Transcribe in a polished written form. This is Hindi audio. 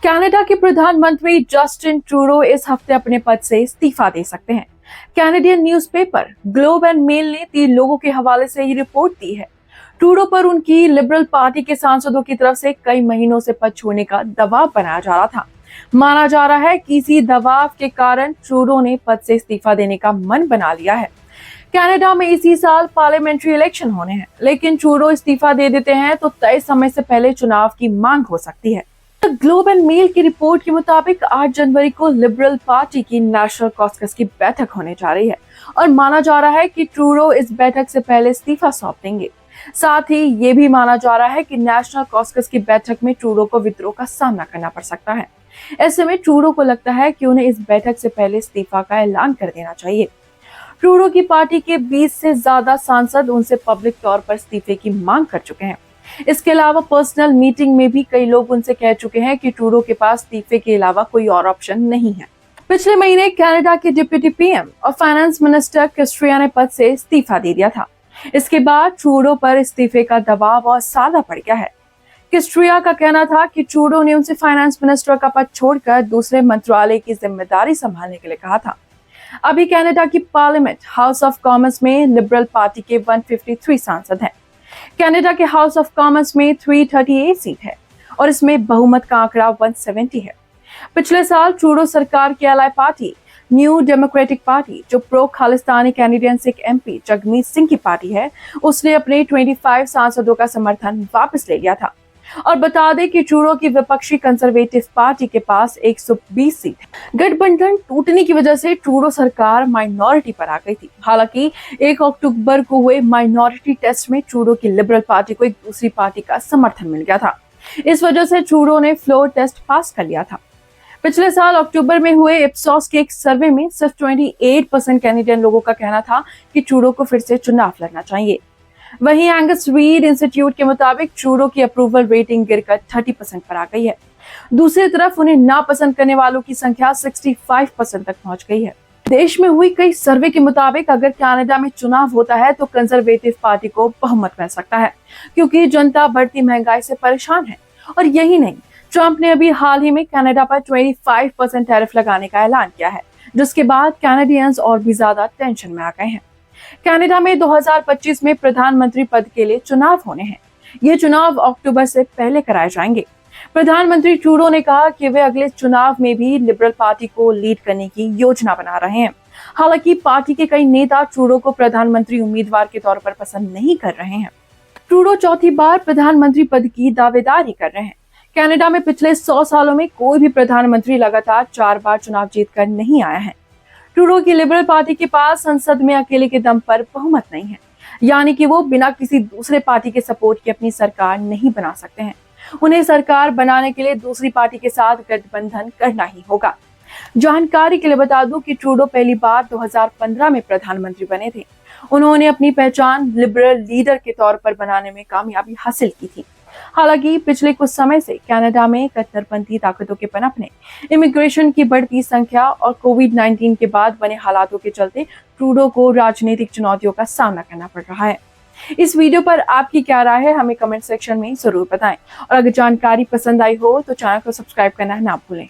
कनाडा के प्रधानमंत्री जस्टिन ट्रूडो इस हफ्ते अपने पद से इस्तीफा दे सकते हैं। Canadian newspaper Globe and Mail ने 3 लोगों के हवाले से ये रिपोर्ट दी है। ट्रूडो पर उनकी लिबरल पार्टी के सांसदों की तरफ से कई महीनों से पद छोड़ने का दबाव बनाया जा रहा था। माना जा रहा है कि इसी दबाव के कारण ट्रूडो ने पद से इस्तीफा देने का मन बना लिया है। कनाडा में इसी साल पार्लियामेंट्री इलेक्शन होने हैं, लेकिन ट्रूडो इस्तीफा दे देते हैं तो तय समय से पहले चुनाव की मांग हो सकती है। ग्लोब एंड मेल की रिपोर्ट के मुताबिक 8 जनवरी को लिबरल पार्टी की नेशनल कॉकस की बैठक होने जा रही है और माना जा रहा है कि ट्रूडो इस बैठक से पहले इस्तीफा सौंप देंगे। साथ ही ये भी माना जा रहा है कि नेशनल कॉकस की बैठक में ट्रूडो को विद्रोह का सामना करना पड़ सकता है। ऐसे में ट्रूडो को लगता है कि उन्हें इस बैठक से पहले इस्तीफा का ऐलान कर देना चाहिए। ट्रूडो की पार्टी के 20 से ज्यादा सांसद उनसे पब्लिक तौर पर इस्तीफे की मांग कर चुके हैं। इसके अलावा पर्सनल मीटिंग में भी कई लोग उनसे कह चुके हैं कि ट्रूडो के पास इस्तीफे के अलावा कोई और ऑप्शन नहीं है। पिछले महीने कनाडा के डिप्टी पीएम और फाइनेंस मिनिस्टर क्रिस्टिया ने पद से इस्तीफा दे दिया था। इसके बाद ट्रूडो पर इस्तीफे का दबाव और सादा पड़ गया है। क्रिस्टिया का कहना था कि ट्रूडो ने उनसे फाइनेंस मिनिस्टर का पद छोड़कर दूसरे मंत्रालय की जिम्मेदारी संभालने के लिए कहा था। अभी कनाडा की पार्लियामेंट हाउस ऑफ कॉमन्स में लिबरल पार्टी के 153 सांसद हैं। कनाडा के हाउस ऑफ कॉमन्स में 338 सीट है और इसमें बहुमत का आंकड़ा 170 है। पिछले साल ट्रूडो सरकार की ally party new democratic party, जो pro Khalistani Canadian Sikh MP Jagmeet Singh की पार्टी है, उसने अपने 25 सांसदों का समर्थन वापस ले लिया था। और बता दें कि ट्रूडो की विपक्षी कंजर्वेटिव पार्टी के पास 120 सीट है। गठबंधन टूटने की वजह से ट्रूडो सरकार माइनॉरिटी पर आ गई थी। हालांकि 1 अक्टूबर को हुए माइनॉरिटी टेस्ट में ट्रूडो की लिबरल पार्टी को एक दूसरी पार्टी का समर्थन मिल गया था। इस वजह से ट्रूडो ने फ्लोर टेस्ट पास कर लिया था। पिछले साल अक्टूबर में हुए इप्सॉस के एक सर्वे में सिर्फ 28% कैनेडियन लोगों का कहना था कि ट्रूडो को फिर से चुनाव लड़ना चाहिए। वहीं एंगस रीड इंस्टीट्यूट के मुताबिक ट्रूडो की अप्रूवल रेटिंग गिरकर 30% पर आ गई है। दूसरी तरफ उन्हें नापसंद करने वालों की संख्या 65% तक पहुंच गई है। देश में हुई कई सर्वे के मुताबिक अगर कनाडा में चुनाव होता है तो कंजर्वेटिव पार्टी को बहुमत मिल सकता है, क्योंकि जनता बढ़ती महंगाई से परेशान है। और यही नहीं, ट्रंप ने अभी हाल ही में कनाडा पर 25% टैरिफ लगाने का ऐलान किया है, जिसके बाद कैनेडियंस और भी ज्यादा टेंशन में आ गए हैं। कनाडा में 2025 में प्रधानमंत्री पद के लिए चुनाव होने हैं। ये चुनाव अक्टूबर से पहले कराए जाएंगे। प्रधानमंत्री ट्रूडो ने कहा कि वे अगले चुनाव में भी लिबरल पार्टी को लीड करने की योजना बना रहे हैं। हालांकि पार्टी के कई नेता ट्रूडो को प्रधानमंत्री उम्मीदवार के तौर पर पसंद नहीं कर रहे हैं। ट्रूडो चौथी बार प्रधानमंत्री पद की दावेदारी कर रहे हैं। कनाडा में पिछले 100 सालों में कोई भी प्रधानमंत्री लगातार 4 बार चुनाव जीतकर नहीं आया है। ट्रूडो की लिबरल पार्टी के पास संसद में अकेले के दम पर बहुमत नहीं है, यानी कि वो बिना किसी दूसरे पार्टी के सपोर्ट के अपनी सरकार नहीं बना सकते हैं। उन्हें सरकार बनाने के लिए दूसरी पार्टी के साथ गठबंधन करना ही होगा। जानकारी के लिए बता दूं कि ट्रूडो पहली बार 2015 में प्रधानमंत्री बने थे। उन्होंने अपनी पहचान लिबरल लीडर के तौर पर बनाने में कामयाबी हासिल की थी। हालांकि पिछले कुछ समय से कनाडा में कट्टरपंथी ताकतों के पनपने, इमिग्रेशन की बढ़ती संख्या और कोविड-19 के बाद बने हालातों के चलते ट्रूडो को राजनीतिक चुनौतियों का सामना करना पड़ रहा है। इस वीडियो पर आपकी क्या राय है, हमें कमेंट सेक्शन में जरूर बताएं। और अगर जानकारी पसंद आई हो तो चैनल को सब्सक्राइब करना ना भूलें।